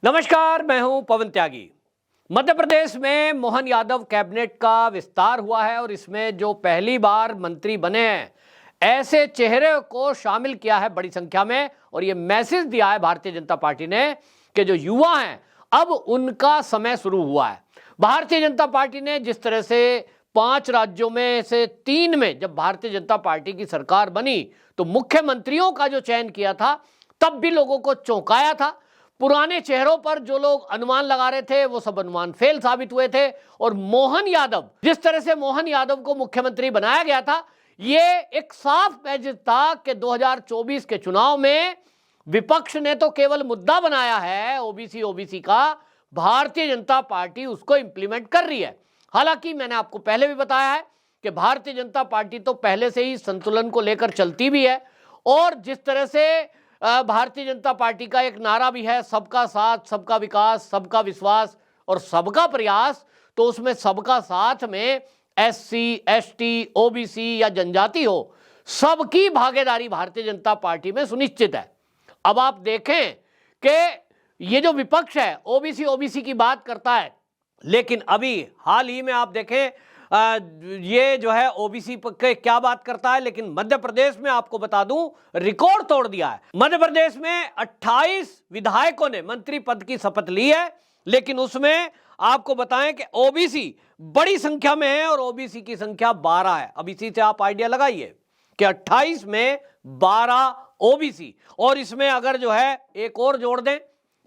नमस्कार, मैं हूं पवन त्यागी। मध्य प्रदेश में मोहन यादव कैबिनेट का विस्तार हुआ है और इसमें जो पहली बार मंत्री बने हैं ऐसे चेहरे को शामिल किया है बड़ी संख्या में। और ये मैसेज दिया है भारतीय जनता पार्टी ने कि जो युवा हैं अब उनका समय शुरू हुआ है। भारतीय जनता पार्टी ने जिस तरह से 5 राज्यों में से 3 में जब भारतीय जनता पार्टी की सरकार बनी तो मुख्यमंत्रियों का जो चयन किया था तब भी लोगों को चौंकाया था। पुराने चेहरों पर जो लोग अनुमान लगा रहे थे वो सब अनुमान फेल साबित हुए थे। और मोहन यादव, जिस तरह से मोहन यादव को मुख्यमंत्री बनाया गया था, ये एक साफ मैसेज था कि 2024 के चुनाव में विपक्ष ने तो केवल मुद्दा बनाया है ओबीसी का, भारतीय जनता पार्टी उसको इंप्लीमेंट कर रही है। हालांकि मैंने आपको पहले भी बताया है कि भारतीय जनता पार्टी तो पहले से ही संतुलन को लेकर चलती भी है। और जिस तरह से भारतीय जनता पार्टी का एक नारा भी है, सबका साथ, सबका विकास, सबका विश्वास और सबका प्रयास, तो उसमें सबका साथ में एससी, एसटी, ओबीसी या जनजाति हो, सबकी भागीदारी भारतीय जनता पार्टी में सुनिश्चित है। अब आप देखें कि ये जो विपक्ष है ओबीसी की बात करता है, लेकिन अभी हाल ही में आप देखें ये जो है ओबीसी के क्या बात करता है, लेकिन मध्य प्रदेश में आपको बता दूं रिकॉर्ड तोड़ दिया है। मध्य प्रदेश में 28 विधायकों ने मंत्री पद की शपथ ली है, लेकिन उसमें आपको बताएं कि ओबीसी बड़ी संख्या में है और ओबीसी की संख्या 12 है। अब इसी से आप आइडिया लगाइए कि 28 में 12 ओबीसी, और इसमें अगर जो है एक और जोड़ दें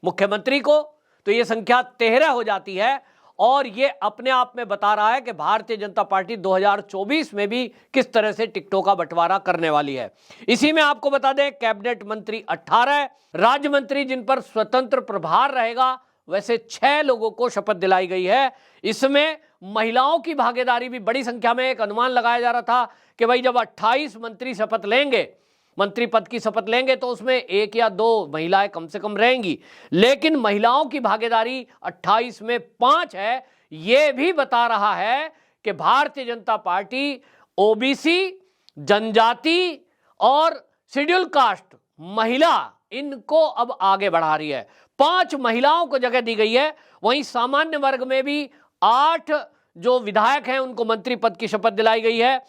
मुख्यमंत्री को तो ये संख्या 13 हो जाती है। और ये अपने आप में बता रहा है कि भारतीय जनता पार्टी 2024 में भी किस तरह से टिकटों का बंटवारा करने वाली है। इसी में आपको बता दें कैबिनेट मंत्री 18, राज्य मंत्री जिन पर स्वतंत्र प्रभार रहेगा वैसे 6 लोगों को शपथ दिलाई गई है। इसमें महिलाओं की भागीदारी भी बड़ी संख्या में, एक अनुमान लगाया जा रहा था कि भाई जब 28 मंत्री शपथ लेंगे, मंत्री पद की शपथ लेंगे तो उसमें 1 या 2 महिलाएं कम से कम रहेंगी, लेकिन महिलाओं की भागीदारी 28 में 5 है। यह भी बता रहा है कि भारतीय जनता पार्टी ओबीसी, जनजाति और शेड्यूल कास्ट महिला इनको अब आगे बढ़ा रही है। 5 महिलाओं को जगह दी गई है। वहीं सामान्य वर्ग में भी 8 जो विधायक हैं उनको मंत्री पद की शपथ दिलाई गई है।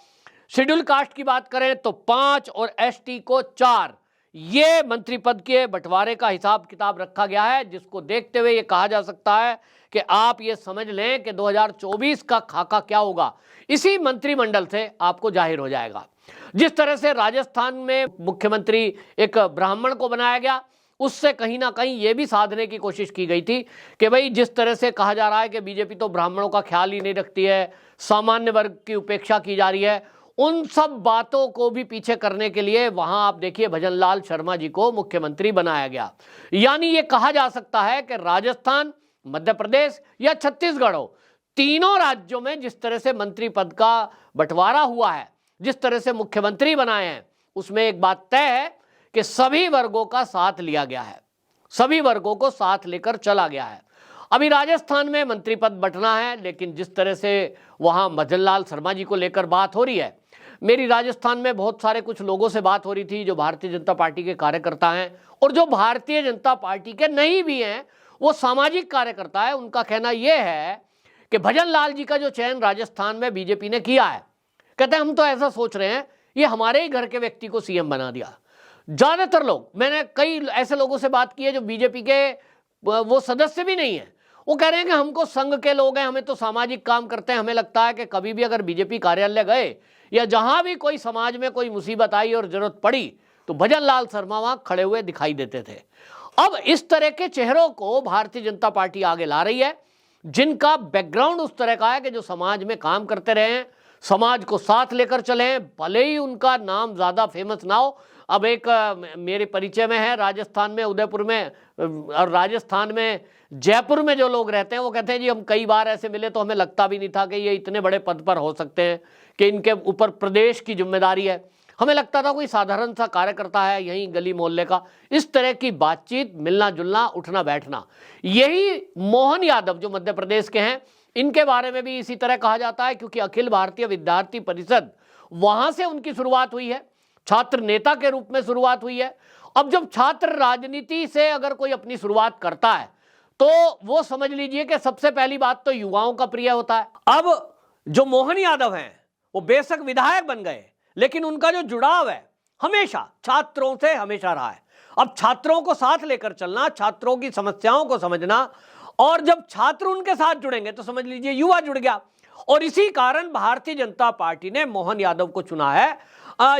शेड्यूल कास्ट की बात करें तो 5 और एसटी को 4। ये मंत्री पद के बंटवारे का हिसाब किताब रखा गया है, जिसको देखते हुए ये कहा जा सकता है कि आप ये समझ लें कि 2024 का खाका क्या होगा इसी मंत्रिमंडल से आपको जाहिर हो जाएगा। जिस तरह से राजस्थान में मुख्यमंत्री एक ब्राह्मण को बनाया गया, उससे कहीं ना कहीं ये भी साधने की कोशिश की गई थी कि भाई जिस तरह से कहा जा रहा है कि बीजेपी तो ब्राह्मणों का ख्याल ही नहीं रखती है, सामान्य वर्ग की उपेक्षा की जा रही है, उन सब बातों को भी पीछे करने के लिए वहां आप देखिए भजनलाल शर्मा जी को मुख्यमंत्री बनाया गया। यानी ये कहा जा सकता है कि राजस्थान, मध्य प्रदेश या छत्तीसगढ़ हो, तीनों राज्यों में जिस तरह से मंत्री पद का बंटवारा हुआ है, जिस तरह से मुख्यमंत्री बनाए हैं, उसमें एक बात तय है कि सभी वर्गों का साथ लिया गया है, सभी वर्गों को साथ लेकर चला गया है। अभी राजस्थान में मंत्री पद बंटना है, लेकिन जिस तरह से वहां भजनलाल शर्मा जी को लेकर बात हो रही है, मेरी राजस्थान में बहुत सारे कुछ लोगों से बात हो रही थी जो भारतीय जनता पार्टी के कार्यकर्ता हैं और जो भारतीय जनता पार्टी के नहीं भी हैं, वो सामाजिक कार्यकर्ता है। उनका कहना यह है कि भजनलाल जी का जो चयन राजस्थान में बीजेपी ने किया है, कहते हैं हम तो ऐसा सोच रहे हैं ये हमारे ही घर के व्यक्ति को सीएम बना दिया। ज्यादातर लोग, मैंने कई ऐसे लोगों से बात की है जो बीजेपी के वो सदस्य भी नहीं है, वो कह रहे हैं कि हमको संघ के लोग हैं, हमें तो सामाजिक काम करते हैं, हमें लगता है कि कभी भी अगर बीजेपी कार्यालय गए या जहां भी कोई समाज में कोई मुसीबत आई और जरूरत पड़ी तो भजनलाल शर्मा वहां खड़े हुए दिखाई देते थे। अब इस तरह के चेहरों को भारतीय जनता पार्टी आगे ला रही है, जिनका बैकग्राउंड उस तरह का है कि जो समाज में काम करते रहे हैं, समाज को साथ लेकर चले, भले ही उनका नाम ज्यादा फेमस ना हो। अब एक मेरे परिचय में है राजस्थान में, उदयपुर में और राजस्थान में जयपुर में जो लोग रहते हैं वो कहते हैं जी हम कई बार ऐसे मिले तो हमें लगता भी नहीं था कि ये इतने बड़े पद पर हो सकते हैं, कि इनके ऊपर प्रदेश की जिम्मेदारी है, हमें लगता था कोई साधारण सा कार्यकर्ता है यहीं गली मोहल्ले का। इस तरह की बातचीत, मिलना जुलना, उठना बैठना, यही मोहन यादव जो मध्य प्रदेश के हैं इनके बारे में भी इसी तरह कहा जाता है, क्योंकि अखिल भारतीय विद्यार्थी परिषद वहां से उनकी शुरुआत हुई है, छात्र नेता के रूप में शुरुआत हुई है। अब जब छात्र राजनीति से अगर कोई अपनी शुरुआत करता है तो वो समझ लीजिए कि सबसे पहली बात तो युवाओं का प्रिय होता है। अब जो मोहन यादव हैं वो बेशक विधायक बन गए, लेकिन उनका जो जुड़ाव है हमेशा छात्रों से हमेशा रहा है। अब छात्रों को साथ लेकर चलना, छात्रों की समस्याओं को समझना, और जब छात्र उनके साथ जुड़ेंगे तो समझ लीजिए युवा जुड़ गया। और इसी कारण भारतीय जनता पार्टी ने मोहन यादव को चुना है।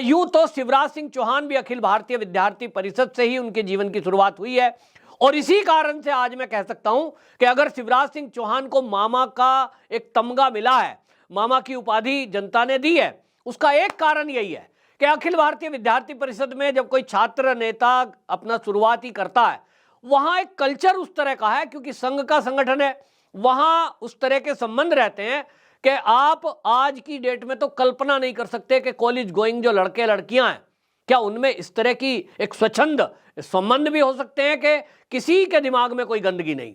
यूं तो शिवराज सिंह चौहान भी अखिल भारतीय विद्यार्थी परिषद से ही उनके जीवन की शुरुआत हुई है, और इसी कारण से आज मैं कह सकता हूं कि अगर शिवराज सिंह चौहान को मामा का एक तमगा मिला है, मामा की उपाधि जनता ने दी है, उसका एक कारण यही है कि अखिल भारतीय विद्यार्थी परिषद में जब कोई छात्र नेता अपना शुरुआत ही करता है, वहां एक कल्चर उस तरह का है, क्योंकि संघ का संगठन है, वहां उस तरह के संबंध रहते हैं कि आप आज की डेट में तो कल्पना नहीं कर सकते कि कॉलेज गोइंग जो लड़के लड़कियां हैं, क्या उनमें इस तरह की एक स्वच्छंद संबंध भी हो सकते हैं कि किसी के दिमाग में कोई गंदगी नहीं,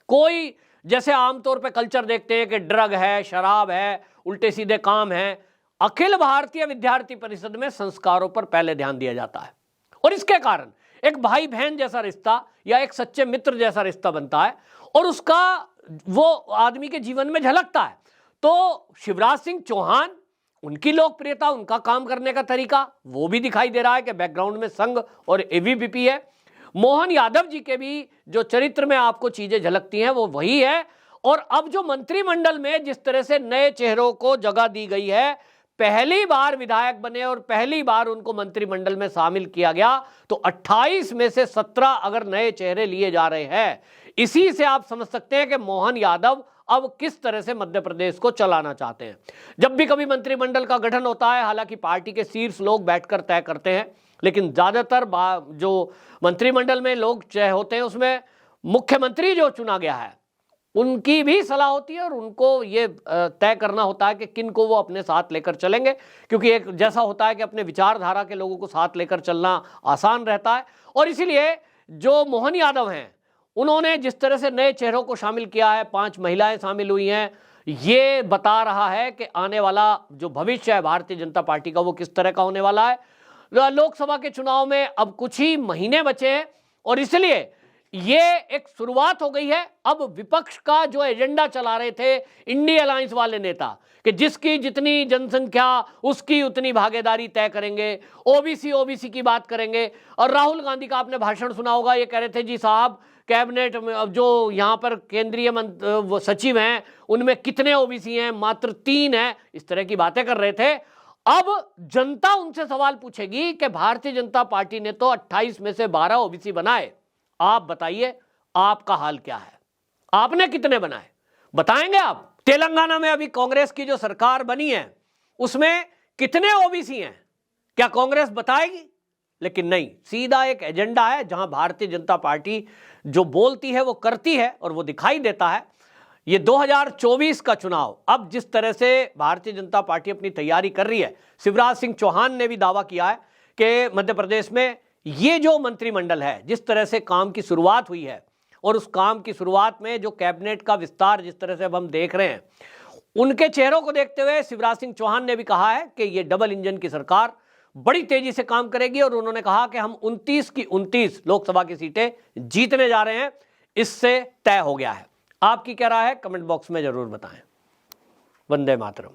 कोई जैसे आमतौर पे कल्चर देखते हैं कि ड्रग है, शराब है, उल्टे सीधे काम है। अखिल भारतीय विद्यार्थी परिषद में संस्कारों पर पहले ध्यान दिया जाता है, और इसके कारण एक भाई बहन जैसा रिश्ता या एक सच्चे मित्र जैसा रिश्ता बनता है, और उसका वो आदमी के जीवन में झलकता है। तो शिवराज सिंह चौहान, उनकी लोकप्रियता, उनका काम करने का तरीका वो भी दिखाई दे रहा है कि बैकग्राउंड में संघ और एबीवीपी है। मोहन यादव जी के भी जो चरित्र में आपको चीजें झलकती हैं वो वही है। और अब जो मंत्रिमंडल में जिस तरह से नए चेहरों को जगह दी गई है, पहली बार विधायक बने और पहली बार उनको मंत्रिमंडल में शामिल किया गया, तो 28 में से 17 अगर नए चेहरे लिए जा रहे हैं, इसी से आप समझ सकते हैं कि मोहन यादव अब किस तरह से मध्य प्रदेश को चलाना चाहते हैं। जब भी कभी मंत्रिमंडल का गठन होता है, हालांकि पार्टी के शीर्ष लोग बैठकर तय करते हैं, लेकिन ज्यादातर जो मंत्रिमंडल में लोग तय होते हैं उसमें मुख्यमंत्री जो चुना गया है उनकी भी सलाह होती है, और उनको ये तय करना होता है कि किन को वो अपने साथ लेकर चलेंगे, क्योंकि एक जैसा होता है कि अपने विचारधारा के लोगों को साथ लेकर चलना आसान रहता है। और इसीलिए जो मोहन यादव हैं, उन्होंने जिस तरह से नए चेहरों को शामिल किया है, 5 महिलाएं शामिल हुई हैं, ये बता रहा है कि आने वाला जो भविष्य है भारतीय जनता पार्टी का वो किस तरह का होने वाला है। लोकसभा के चुनाव में अब कुछ ही महीने बचे हैं, और इसलिए ये एक शुरुआत हो गई है। अब विपक्ष का जो एजेंडा चला रहे थे इंडिया अलायंस वाले नेता कि जिसकी जितनी जनसंख्या उसकी उतनी भागीदारी तय करेंगे, ओबीसी की बात करेंगे। और राहुल गांधी का आपने भाषण सुना होगा, ये कह रहे थे जी साहब कैबिनेट में जो यहाँ पर केंद्रीय सचिव हैं उनमें कितने ओबीसी हैं, मात्र 3 हैं, इस तरह की बातें कर रहे थे। अब जनता उनसे सवाल पूछेगी कि भारतीय जनता पार्टी ने तो 28 में से 12 ओबीसी बनाए, आप बताइए आपका हाल क्या है, आपने कितने बनाए, बताएंगे आप? तेलंगाना में अभी कांग्रेस की जो सरकार बनी है उसमें कितने ओबीसी हैं, क्या कांग्रेस बताएगी? लेकिन नहीं, सीधा एक एजेंडा है जहां भारतीय जनता पार्टी जो बोलती है वो करती है, और वो दिखाई देता है। ये 2024 का चुनाव, अब जिस तरह से भारतीय जनता पार्टी अपनी तैयारी कर रही है, शिवराज सिंह चौहान ने भी दावा किया है कि मध्य प्रदेश में ये जो मंत्रिमंडल है, जिस तरह से काम की शुरुआत हुई है, और उस काम की शुरुआत में जो कैबिनेट का विस्तार जिस तरह से अब हम देख रहे हैं, उनके चेहरों को देखते हुए शिवराज सिंह चौहान ने भी कहा है कि ये डबल इंजन की सरकार बड़ी तेजी से काम करेगी, और उन्होंने कहा कि हम 29 की 29 लोकसभा की सीटें जीतने जा रहे हैं, इससे तय हो गया है। आपकी क्या राय है, कमेंट बॉक्स में जरूर बताएं। वंदे मातरम।